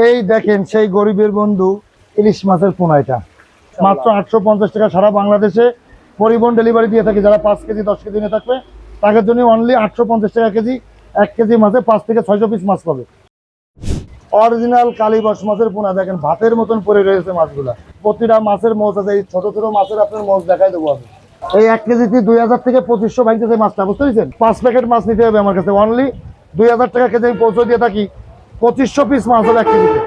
এই দেখেন সেই গরিবের বন্ধু ইলিশ মাছের পোনা, এটা মাত্র 850 টাকা। সারা বাংলাদেশে পরিবহন ডেলিভারি দিয়ে থাকি। যারা 5 কেজি 10 কেজি নিয়ে থাকবে তাদের জন্য অনলি 850 টাকা কেজি। 1 কেজি মাছে 5 থেকে 600 পিস মাছ পাবে। অরিজিনাল কালীবাস মাছের পোনা দেখেন ভাতের মতন পড়ে রয়েছে মাছগুলা। প্রতিটা মাছের মোজ আছে। এই ছোট ছোট মাছের আপনার মোজ দেখাই দেবো আমি। এই 1 কেজিতে 2000 থেকে 2500 ভাঙতেছে মাছটা, বুঝতে পেরেছেন? 5 প্যাকেট মাছ নিতে হবে আমার কাছে, অনলি 2000 টাকা কেজি আমি পৌঁছে দিয়ে থাকি। 2500 পিস মাছ হবে 1 কেজিতে।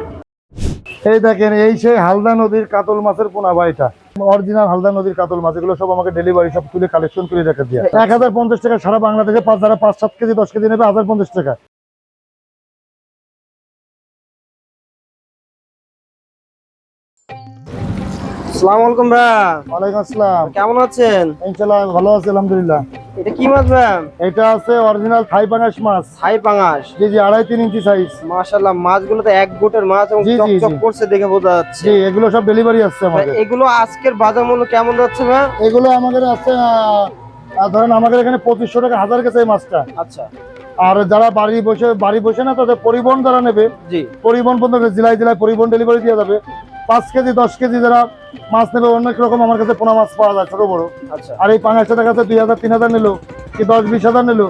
এই দেখেন এই সেই হালদা নদীর কাতল মাছের পোনা ভাই, এটা অরিজিনাল হালদা নদীর কাতল মাছ। এগুলো সব আমাকে ডেলিভারি সব তুলে কালেকশন করে রেখে দিয়ে 1050 টাকা। সারা বাংলাদেশে যারা 5-7 কেজি 10 কেজি নেবে 1050 টাকা। আসসালামু আলাইকুম ভাই। ওয়ালাইকুম আসসালাম। কেমন আছেন? ইনশাআল্লাহ ভালো আছি, আলহামদুলিল্লাহ। এটা কি মাছ ভাই? এটা আছে অরিজিনাল থাই পাঙ্গাস মাছ। থাই পাঙাশ। জি জি, 2.5-3 ইঞ্চি সাইজ। মাশাআল্লাহ, মাছগুলো তো এক গোটের মাছ এবং জি, জি, চকচক জি। করছে দেখে বোঝা যাচ্ছে। জি, এগুলো সব ডেলিভারি আসছে ভাই, আমাদের। এগুলো আজকের বাজার মূল্য কেমন যাচ্ছে ভাই? এগুলো আমাদের আছে ধরেন আমাদের এখানে 2500 টাকা হাজার গেছে এই মাছটা। আচ্ছা। আর যারা বাড়ি বসে না, তাদের পরিবহন যারা নেবে, জি। পরিবহন বন্ধ জেলায় জেলায় পরিবহন ডেলিভারি দিয়ে যাবে। 5 কেজি 10 কেজি যারা মাছ নেবে, অনেক রকম আমার কাছে পোনা মাছ পাওয়া যায় ছোট বড়। আচ্ছা। আর এই পাঙাশটা দেখা যাচ্ছে 2000-3000 নিল কি 10-20 হাজার নিল,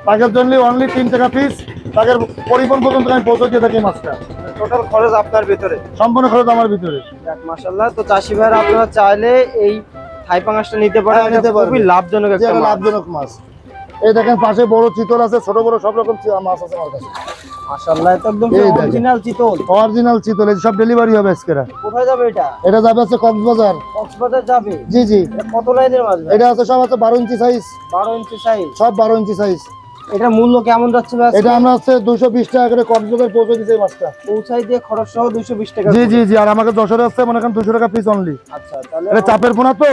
তাদের জন্য অনলি 3 টাকা পিস। তাদের পরিবহন পর্যন্ত আমি পৌঁছে দিয়ে থাকি মাছটা। টোটাল খরচ আপনার ভিতরে? সম্পূর্ণ খরচ আমার ভিতরে। যাক মাশাআল্লাহ। তো চাষি ভাইরা আপনারা চাইলে এই থাই পাঙাশটা নিতে পারেন। হ্যাঁ, এটা নিতে পারবে। খুবই লাভজনক একটা মাছ। লাভজনক মাছ। এই দেখেন পাশে বড় চিতল আছে, ছোট বড় সব রকম মাছ আছে আমার কাছে। মাশাআল্লাহ, এটা একদম এই দেখেন। অরিজিনাল চিতল। অরিজিনাল চিতল, এই সব ডেলিভারি হবে আজকে। কোথায় যাবে এটা? এটা যাবে আছে কক্সবাজার। কক্সবাজার যাবে? জি জি। এটা কত লাইনের মাছ ভাই? এটা আছে সব আছে 12 ইঞ্চি সাইজ। 12 ইঞ্চি সাইজ। সব 12 ইঞ্চি সাইজ। এটার মূল্য কেমন যাচ্ছে ভাই? এটা আমরা আছে 220 টাকা করে কক্সবাজার পৌঁছে দিছে এই মাছটা। পৌঁছাই দিয়ে খরচ সহ 220 টাকা। জি জি জি। আর আমাকে যশোরে আসছে মনে করেন 200 টাকা পিস অনলি। আচ্ছা, তাহলে এটা চাপের পোনা তো,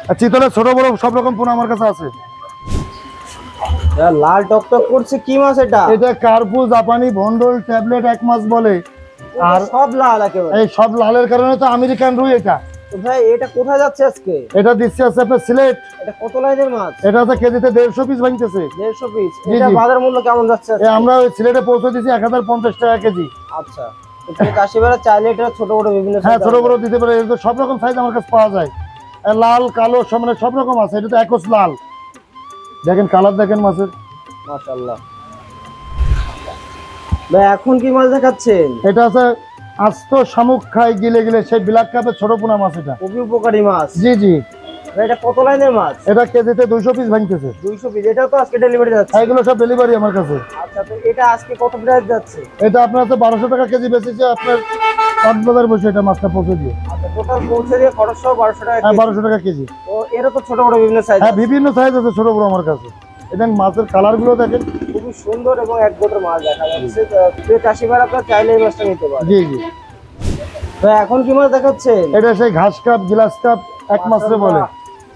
আর চিতলের ছোট বড় সব রকম পোনা আমার কাছে আছে। লাল টকটক করছে কি মাছ এটা? এটা কার্পু জাপানি ভন্ডল ট্যাবলেট এক মাছ বলে। আর সব লাল একেবারে। এই সব লালের কারণে তো আমেরিকান রুই। এটা তো ভাই এটা কোথায় যাচ্ছে আজকে? এটা দিচ্ছে আছে আপনার সিলেট। এটা কত লাইনের মাছ? এটা আছে কেজিতে 150 পিস ভাঙতেছে। 150 পিস। জি, এটা জি। বাজার মূল্য কেমন যাচ্ছে আজকে? আমরা ওই সিলেটে পৌঁছে দিছি 1050 টাকা কেজি। আচ্ছা। তো চাষি ভাইরা চাইলে এটা ছোট বড় বিভিন্ন হ্যাঁ, size ছোট আছে। বড় দিতে পারে। এর তো সব রকম সাইজ আমার কাছে পাওয়া যায়। লাল কালো সব রকম আছে। এটা তো একস লাল। দেখেন কালার দেখেন মাছের। মাশাআল্লাহ। ভাই এখন কি মাছ দেখাচ্ছেন? এটা আছে আস্ত শামুক খাই গিলে গিলে সেই ব্ল্যাক কাপের ছোট পোনা মাছ। এটা খুবই উপকারী মাছ। জি জি। ভাই এটা কত লাইনের মাছ? এটা কেজিতে 200 পিস ভাঙতেছে। 200 পিস। এটাও তো আজকে ডেলিভারি যাচ্ছে? এগুলো সব ডেলিভারি আমার কাছে। আচ্ছা, তো এটা আজকে কত প্রাইস যাচ্ছে? এটা আপনার তো 1200 টাকা কেজি বেচেছে আপনার কক্সবাজার বসে এটা মাছটা পৌঁছে দিয়ে। আচ্ছা, টোটাল পৌঁছে দিয়ে খরচ সহ 1200 টাকা হ্যাঁ, কেজি। 1200 টাকা কেজি। তো এরা তো ছোট বড় বিভিন্ন সাইজ। হ্যাঁ, বিভিন্ন সাইজ আছে ছোট বড় আমার কাছে। এটা মাছের কালার গুলো দেখেন। খুবই সুন্দর এবং এক গোটের মাছ দেখা যাচ্ছে। তো চাষি ভাই আপনারা চাইলে এই মাছটা নিতে পারেন। জি জি। তো এখন কি মাছ দেখাচ্ছেন? এটা সেই ঘাস কাপ গ্লাস কাপ এক মাছে বলে।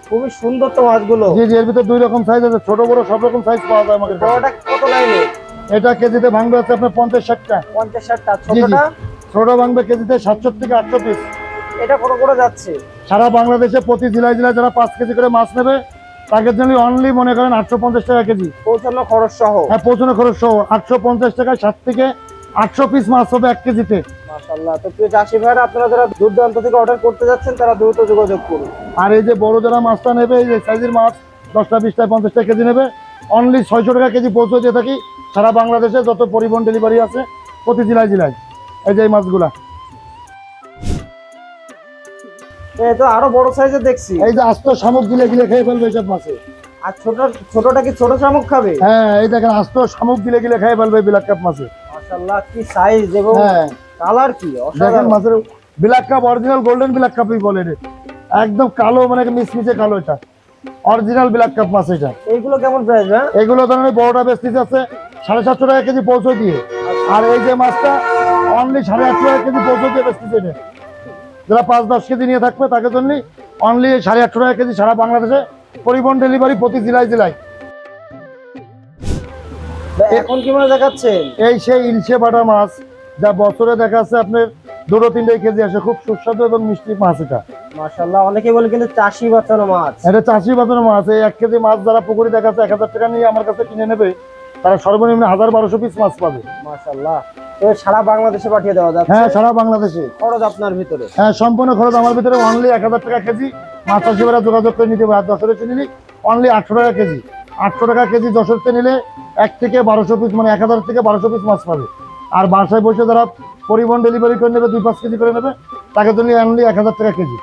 খুবই সুন্দর তো মাছগুলো। জি জি। এর ভিতরে 2 রকম সাইজ আছে, ছোট বড় সব রকম সাইজ পাওয়া যায় আমাদের কাছে। বড়টা কত লাইনে? এটা কেজিতে ভাঙবে আছে আপনার 50-60 টাকা। 50-60 টা। জি জি। ছোটটা? ছোট ভাঙবে কেজিতে 700 থেকে 800 পিস। এটা কত করে যাচ্ছে? সারা বাংলাদেশে প্রতি জেলায় জেলায় যারা 5 কেজি করে মাছ নেবে তাদের জন্য অনলি মনে করেন 850 টাকা কেজি। পৌঁছানো খরচ সহ? হ্যাঁ, পৌঁছানো খরচ সহ 850 টাকা। 7 থেকে 800 পিস মাছ হবে 1 কেজিতে। মাশাআল্লাহ। তো প্রিয় চাষি ভাইরা আপনারা যারা দূর দূরান্ত থেকে অর্ডার করতে যাচ্ছেন তারা দ্রুত যোগাযোগ করুন। আর এই যে বড় যারা মাছটা নেবে, এই যে সাইজের মাছ 10টা 20টা 50 টাকা কেজি নেবে, অনলি 600 টাকা কেজি পৌঁছে দিয়ে থাকি সারা বাংলাদেশে যত পরিবহন ডেলিভারি আছে প্রতি জেলায় জেলায়। এই যে এই মাছগুলা, এই তো আরো বড় সাইজের দেখছি। এই যে আস্ত শামুক গিলে গিলে খেয়ে ফেলবে এইসব মাছে। আর ছোটটা কি ছোট শামুক খাবে? হ্যাঁ, এই দেখেন আস্ত শামুক গিলে গিলে খেয়ে ফেলবে ব্ল্যাক কাপ মাছে। মাশাআল্লাহ, কি সাইজ এবং হ্যাঁ, কালার কি দেখেন অসাধারণ। মাছের black cup original golden black কাপই বলে রে। একদম কালো মানে মিশমিশে কালো, এটা অরিজিনাল ব্ল্যাক কাপ মাছ। এটা এইগুলো কেমন প্রাইস ভাই? এগুলো ধরেন বড়টা বেচতেছে আছে 750 টাকা কেজি পৌঁছে দিয়ে। আর এই যে মাছটা অনলি 850 টাকা কেজি পৌঁছে দিয়ে বেচতেছে। এটা যারা 5-10 কেজি নিয়ে থাকবে তাদের জন্য অনলি 850 টাকা কেজি সারা বাংলাদেশে পরিবহন ডেলিভারি প্রতি জেলায় জেলায়। ভাই এখন কি মাছ দেখাচ্ছেন? এই সেই ইলশে বাটা মাছ যা বছরে দেখা যাচ্ছে আপনার 2-3 কেজি আসে, খুব সুস্বাদু এবং মিষ্টি মাছ। এটা মাশাআল্লাহ, অনেকে বলে কিন্তু চাষি বাঁচানো মাছ। এটা চাষি বাজানো মাছ। এই 1 কেজি মাছ যারা পুকুরে দেখা যাচ্ছে 1000 টাকা নিয়ে আমার কাছে কিনে নেবে, তারা সর্বনিম্ন 1000-1200 পিস মাছ পাবে। মাশাআল্লাহ। তো সারা বাংলাদেশে পাঠিয়ে দেওয়া যাচ্ছে? হ্যাঁ, সারা বাংলাদেশে। খরচ আপনার ভিতরে? হ্যাঁ, সম্পূর্ণ খরচ আমার ভিতরে। অনলি 1000 টাকা কেজি। মাছ চাষিরা যোগাযোগ করে নিতে পারে। 10 কেজি নিলে অনলি 800 টাকা কেজি। 800 টাকা কেজি 10 নিলে 1 থেকে 1200 পিস, মানে 1000 থেকে 1200 পিস মাছ পাবে। আর বাসায় বসে যারা পরিবহন ডেলিভারি করে নেবে, 2-5 কেজি করে নেবে, তাকে জন্য অনলি 1000 টাকা কেজি।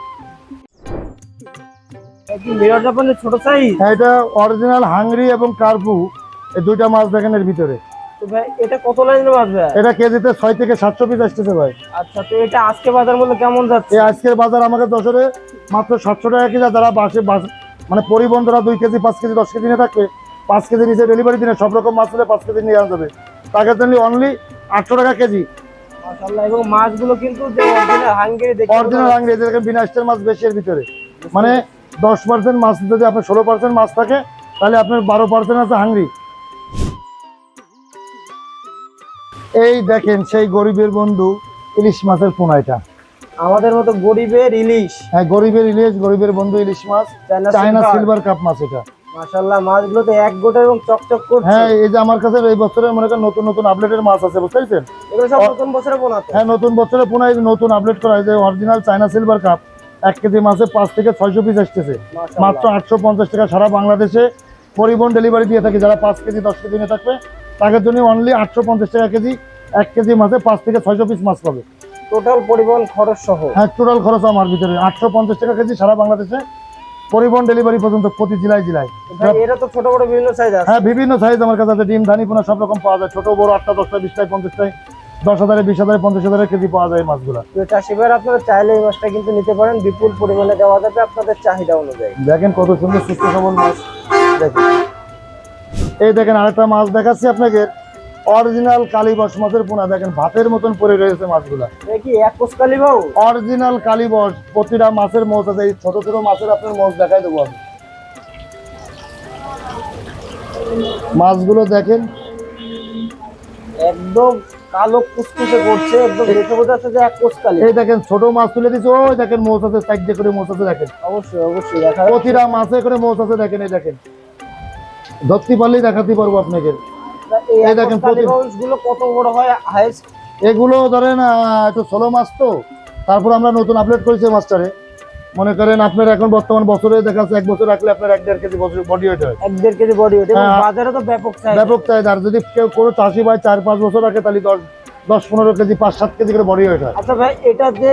মিরর জাপানের ছোট সাইজ? হ্যাঁ, এটা অরিজিনাল হাংরি এবং কার্পু, এই দুইটা মাছ দেখেন এর ভিতরে। তো ভাই এটা কত লাইনের মাছ ভাই? এটা কেজিতে 6 থেকে 700 পিস আসতেছে ভাই। আচ্ছা, তো এটা আজকে বাজার মূল্য কেমন যাচ্ছে? এই আজকের বাজার আমাকে দশরে মাত্র 700 টাকা কেজি। যারা মানে পরিবহন যারা 2 কেজি 5 কেজি 10 কেজি নিয়ে থাকবে, 5 কেজি নিচে ডেলিভারি দিনে সব রকম মাছ হলে 5 কেজি নিয়ে আনা যাবে, তাকে জন্য অনলি 800 টাকা কেজি। মাশাআল্লাহ, এবং মাছগুলো কিন্তু যে অরিজিনাল হাঙ্গেরি দেখে অরিজিনাল হাংরি, দেখেন বিনা স্টের মাছ বেশি এর ভিতরে। মানে 10% মাছ যদি আপনার 16% মাছ থাকে, তাহলে আপনার 12% আছে হাংরি। এই দেখেন সেই গরিবের বন্ধু ইলিশ মাছের পোনা। এটা আমাদের মতো গরিবের ইলিশ। হ্যাঁ, গরিবের ইলিশ, গরিবের বন্ধু ইলিশ মাছ, চায়না সিলভার কাপ মাছ এটা। মাশাআল্লাহ, মাছগুলো তো এক গোটা এবং চকচক করছে। হ্যাঁ, এই যে আমার কাছে এই বছরের মনে করেন নতুন নতুন আপডেটের মাছ আছে, বুঝতে পারছেন? এগুলো সব নতুন বছরে বোনাতে? হ্যাঁ, নতুন বছরে পোনা নতুন আপডেট করা হয়েছে। Original China silver cup 1 KG মাছে 5 থেকে 600 পিস আসতেছে। মাত্র 850 টাকা সারা বাংলাদেশে পরিবহন ডেলিভারি দিয়ে থাকি। যারা 5 কেজি 10 কেজি নিয়ে থাকবে, তাদের জন্য অনলি 850 টাকা কেজি। 1 কেজি মাছে 5 থেকে 600 পিস মাছ পাবে। টোটাল পরিবহন খরচ সহ? হ্যাঁ, টোটাল খরচ আমার ভিতরে 850 টাকা কেজি সারা বাংলাদেশে পরিবহন ডেলিভারি পর্যন্ত, প্রতি জেলায় জেলায়। এটা তো ছোট বড় বিভিন্ন সাইজ আছে? হ্যাঁ, বিভিন্ন সাইজ আমার কাছে আছে। ডিম ধানি পোনা সব রকম পাওয়া যায়, ছোট বড় 8টা 10টা 20টায় 50টায় 10,000 20,000 50,000 কেজি পাওয়া যায় মাছগুলা। তো চাষি ভাইরা আপনারা চাইলে এই মাছটা কিন্তু নিতে পারেন, বিপুল পরিমাণে দেওয়া যাবে আপনাদের চাহিদা অনুযায়ী। দেখেন কত সুন্দর সুস্থ সবল মাছ। দেখেন, এই দেখেন আরেকটা মাছ দেখাচ্ছি আপনাকে, অরিজিনাল কালীবস মাছের পোনা। দেখেন ভাতের মতন পড়ে রয়েছে মাছগুলা। এটা কি একোষ কালীবাউ? অরিজিনাল কালীবস, প্রতিটা মাছের মোচ আছে। এই ছোট ছোট মাছের আপনার মোচ দেখাই দেবো আমি। মাছগুলো দেখেন একদম কালো কুচকুচে করছে, একদম দেখে বোঝা যাচ্ছে যে একোষ কালী। এই দেখেন ছোট মাছ তুলে দিচ্ছে, ওই দেখেন মোচ আছে, সাইডে করে মোচ আছে। দেখেন অবশ্যই অবশ্যই দেখা যাচ্ছে। প্রতিটা মাছে করে মোচ আছে। দেখেন, এই দেখেন ধরতে পারলেই দেখাতে পারবো আপনাকে। এই দেখেন গুলো কত বড় হয় হাইস্ট? এগুলো ধরেন একটু ছোলো মাছ তো, তারপর আমরা নতুন আপডেট করেছি মাছটারে। মনে করেন আপনার এখন বর্তমান বছরে দেখা যাচ্ছে 1 বছর রাখলে আপনার 1-1.5 কেজি বডি ওয়েট হয়। 1-1.5 কেজি বডি ওয়েট, এবং হ্যাঁ, বাজারে তো ব্যাপক চাহিদা। ব্যাপক চাহিদা। আর যদি কেউ কোনো চাষি ভাই 4-5 বছর রাখে, তাহলে 10-15 কেজি 5-7 কেজি করে বডি ওয়েট হয়। আচ্ছা ভাই, এটা যে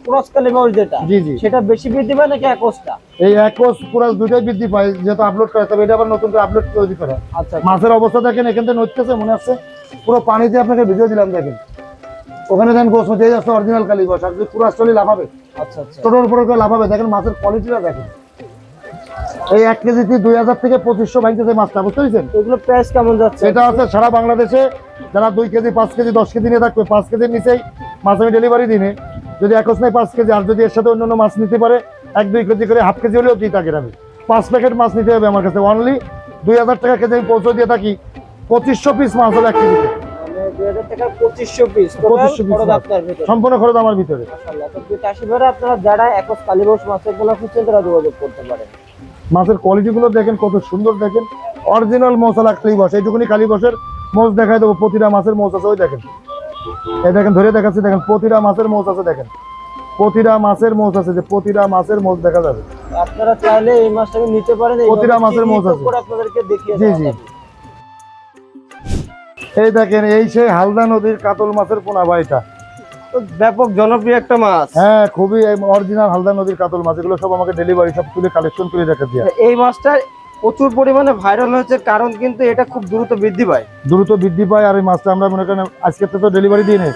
ক্রস কালীবাউ যেটা, জি জি, সেটা বেশি বৃদ্ধি পায় নাকি একোষটা? এই একোষ পুরাস দুইটাই বৃদ্ধি পায়, যেহেতু আপলোড করে। তবে এটা আবার নতুন করে আপলোড তৈরি করা। আচ্ছা, মাছের অবস্থা দেখেন, এখান থেকে নড়তেছে মনে হচ্ছে পুরো পানিতে। আপনাকে ভিডিও দিলাম, দেখেন ওখানে দেন গোস মধ্যে যাচ্ছে অরিজিনাল কালীবস। আর যদি পুরো আসলে লাফাবে, আচ্ছা আচ্ছা। ছোটোর উপরে করে লাফাবে। দেখেন মাছের কোয়ালিটিটা দেখেন। এই 1 কেজিতে 2000 থেকে 2500 ভাঙতেছে মাছটা, বুঝতে পেরেছেন? এগুলো প্রাইস কেমন যাচ্ছে? এটা আছে সারা বাংলাদেশে যারা 2 কেজি 5 কেজি 10 কেজি নিয়ে থাকবে, 5 কেজির নিচেই মাছ আমি ডেলিভারি দিনে। যদি একশ নাই 5 কেজি, আর যদি এর সাথে অন্যান্য মাছ নিতে পারে 1-2 কেজি করে, হাফ কেজি হলেও দিই থাকেন। আমি 5 প্যাকেট মাছ নিতে হবে আমার কাছে, অনলি 2000 টাকা কেজি আমি পৌঁছে দিয়ে থাকি। 2500 পিস মাছ হলো 1 কেজিতে। মানে 2000 টাকা 2500 পিস 2500 পিস খরচ মাছ। আপনার ভিতরে? সম্পূর্ণ খরচ আমার ভিতরে। মাশাআল্লাহ। তো চাষি ভাইরা আপনারা যারা একোষ কালীবাউ মাছের পোনা খুঁজছেন, তারা যোগাযোগ করতে পারেন। মাছের কোয়ালিটি গুলো দেখেন কত সুন্দর। দেখেন অরিজিনাল মশলা কালীবস, এইটুকুনি কালীবসের মোচ দেখাই দেবো। প্রতিটা মাছের মোচ আছে, ওই দেখেন, এই দেখেন ধরে দেখাচ্ছি। দেখেন প্রতিটা মাছের মোচ আছে। দেখেন প্রতিটা মাছের মোচ আছে, যে প্রতিটা মাছের মোচ দেখা যাবে। আপনারা চাইলে এই মাছটাকে নিতে পারেন। প্রতিটা মাছের মোচ আছে। আপনাদেরকে দেখিয়ে জি দেওয়া জি, যাবে। এই দেখেন এই সেই হালদা নদীর কাতল মাছের পোনা ভাই। এটা তো ব্যাপক জনপ্রিয় একটা মাছ। হ্যাঁ, খুবই অরিজিনাল হালদা নদীর কাতল মাছ। এগুলো সব আমাকে ডেলিভারি সব তুলে কালেকশন করে রেখে দিয়ে। এই মাছটা প্রচুর পরিমাণে ভাইরাল হয়েছে, কারণ কিন্তু এটা খুব দ্রুত বৃদ্ধি পায়। দ্রুত বৃদ্ধি পায়। আর এই মাছটা আমরা মনে করেন আজকে তো ডেলিভারি দিই নেই।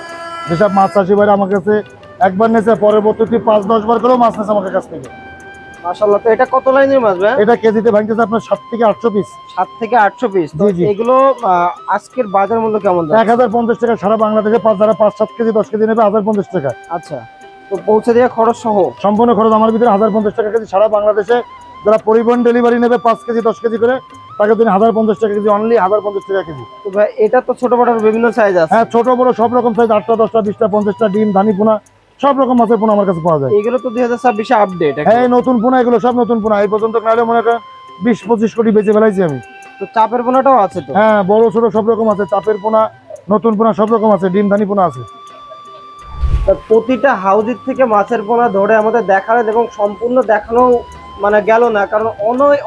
যেসব মাছ চাষি ভাইরা আমার কাছে একবার নেছে, পরবর্তীতে 5-10 বার করেও মাছ নেছে আমার কাছ থেকে। মাশাআল্লাহ। তো এটা কত লাইনের মাছ ভাই? এটা কেজিতে ভাঙতেছে আপনার 7 থেকে 800 পিস। 7 থেকে 800 পিস। তো জি, জি। এগুলো আজকের বাজার মূল্য কেমন যাচ্ছে? 1050 টাকা সারা বাংলাদেশে। যারা 5-7 কেজি 10 কেজি নেবে 1050 টাকা। আচ্ছা, তো পৌঁছে দেওয়া খরচ সহ? সম্পূর্ণ খরচ আমার ভিতরে। 1050 টাকা কেজি সারা বাংলাদেশে। যারা পরিবহন ডেলিভারি নেবে 5 কেজি 10 কেজি করে, তাকে তুমি 1050 টাকা কেজি, অনলি 1050 টাকা কেজি। তো ভাই এটা তো ছোট বড় বিভিন্ন সাইজ আছে? হ্যাঁ, ছোট বড় সব রকম সাইজ, 8টা 10টা 20টা 50টা। ডিম ধানি পোনা সব রকম মাছের পোনা আমার কাছে পাওয়া যায়। এগুলো তো 2026 আপডেট। হ্যাঁ, এই নতুন পোনা, এগুলো সব নতুন পোনা। এই পর্যন্ত নাহলে মনে করেন 20-25 কোটি বেঁচে ফেলাইছি আমি। তো চাপের পোনাটাও আছে তো? হ্যাঁ, বড় ছোট সব রকম আছে। চাপের পোনা নতুন পোনা সব রকম আছে, ডিমধানি পোনা আছে। তা প্রতিটা হাউজের থেকে মাছের পোনা ধরে আমাদের দেখালেন এবং সম্পূর্ণ দেখানো মানে গেল না, কারণ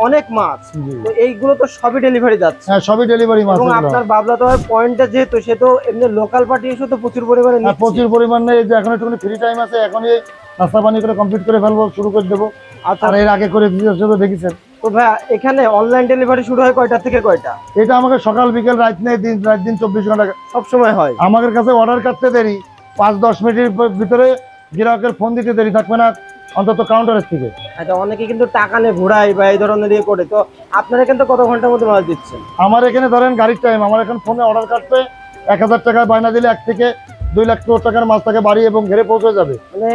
অনেক মাছ, তো এইগুলো তো সবই ডেলিভারি যাচ্ছে। হ্যাঁ, সবই ডেলিভারি মাছ এবং এগুলো। আপনার বাবলা দেওয়ার পয়েন্টটা যেহেতু, সে তো এমনি লোকাল পার্টি এসে তো প্রচুর পরিমাণে হ্যাঁ, নিচ্ছে। প্রচুর পরিমাণে। এই যে এখন একটুখানি ফ্রি টাইম আছে, এখনই নাস্তা পানি করে কমপ্লিট করে ফেলবো, শুরু করে দেবো। আচ্ছা, আর এর আগে করে দিতে দেখেছেন। তো ভাইয়া এখানে অনলাইন ডেলিভারি শুরু হয় কয়টা থেকে কয়টা? এটা আমাকে সকাল বিকেল রাত নেই, রাত দিন 24 ঘন্টা সব সময় হয়? আমাদের কাছে অর্ডার করতে দেরি 5-10 মিনিটের ভিতরে গ্রাহকের ফোন দিতে দেরি থাকবে না, অন্তত কাউন্টারের থেকে। আচ্ছা, অনেকে কিন্তু টাকা নিয়ে ঘোরায় বা এই ধরনের ইয়ে করে, তো আপনারা কিন্তু কত ঘন্টার মধ্যে মাছ দিচ্ছেন? আমার এখানে ধরেন গাড়ির টাইম, আমার এখন ফোনে অর্ডার কাটতে 1000 টাকায় বায়না দিলে 1 থেকে 2 লাখ টাকার মাছ তাকে বাড়ি এবং ঘরে পৌঁছে যাবে। মানে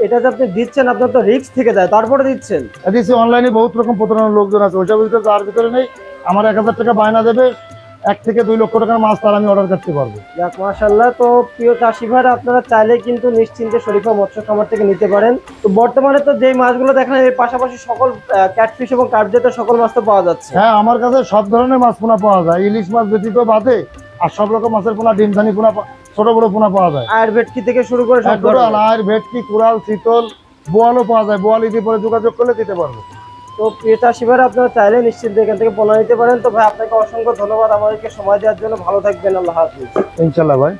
এটা যে আপনি দিচ্ছেন, আপনার তো রিস্ক থেকে যায়, তারপরে দিচ্ছেন। দিচ্ছি। অনলাইনে বহুত রকম প্রতারণার লোকজন আছে, ওইসব ভিতরে তার ভিতরে নেই। আমার 1000 টাকা বায়না দেবে, 1 থেকে 2 লক্ষ টাকার মাছ তার আমি অর্ডার করতে পারবো। যাক, মাশাআল্লাহ। তো প্রিয় চাষি ভাইরা, আপনারা চাইলে কিন্তু নিশ্চিন্তে শরীফা মৎস্য খামার থেকে নিতে পারেন। তো বর্তমানে তো যেই মাছগুলো দেখেন, এর পাশাপাশি সকল ক্যাটফিশ এবং কার্প জাতীয় সকল মাছ তো পাওয়া যাচ্ছে। হ্যাঁ, আমার কাছে সব ধরনের মাছ পোনা পাওয়া যায়, ইলিশ মাছ ব্যতীত বাদে। আর সব রকম মাছের পোনা, ডিমধানি পোনা, ছোট বড় পোনা পাওয়া যায়। আর ভেটকি থেকে শুরু করে সব ধরনের। আর ভেটকি, কুড়াল, চিতল, বোয়ালও পাওয়া যায়। বোয়াল ইতি পরে যোগাযোগ করলে দিতে পারবো। তো প্রিয় চাষি ভাইরা, আপনারা চাইলে নিশ্চিন্তে এখান থেকে পোনা নিতে পারেন। তো ভাই, আপনাকে অসংখ্য ধন্যবাদ আমাদেরকে সময় দেওয়ার জন্য। ভালো থাকবেন, আল্লাহ হাফিজ। ইনশাল্লাহ ভাই।